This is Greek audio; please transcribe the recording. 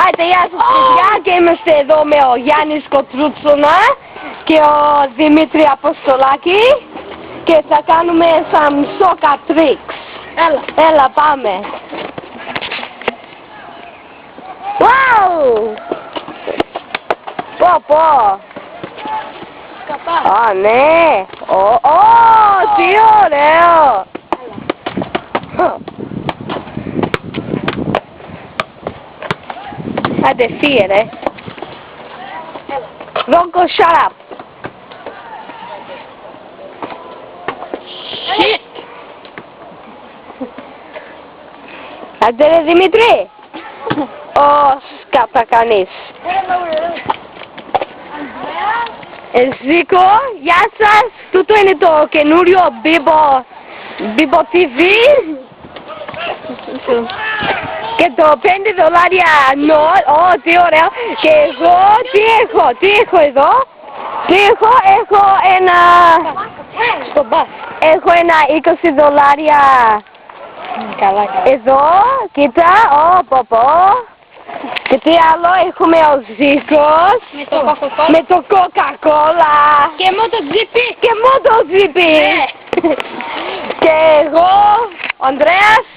Άιτε, γεια σας παιδιά, και είμαστε εδώ με ο Γιάννης Κοτρούτσονα και ο Δημήτρη Αποστολάκη και θα κάνουμε some soccer tricks. Έλα πάμε. Wow! Πω. Α, ναι. Τι ωραίο. Άντε φύγε ρε. Ρόγκο, shut up. Shit. Άντε ρε Δημήτρη. Σκάτα κανείς. Ζήκο, γεια σας. Τούτο είναι το καινούριο Μπίμπο TV. Και το $5 τι ωραίο. Και εγώ τι έχω εδώ. Έχω ένα... Έχω ένα $20. Εδώ, κοίτα, και τι άλλο έχουμε ο Ζήκος με το Coca-Cola και MotoGP και εγώ, ο Ανδρέας.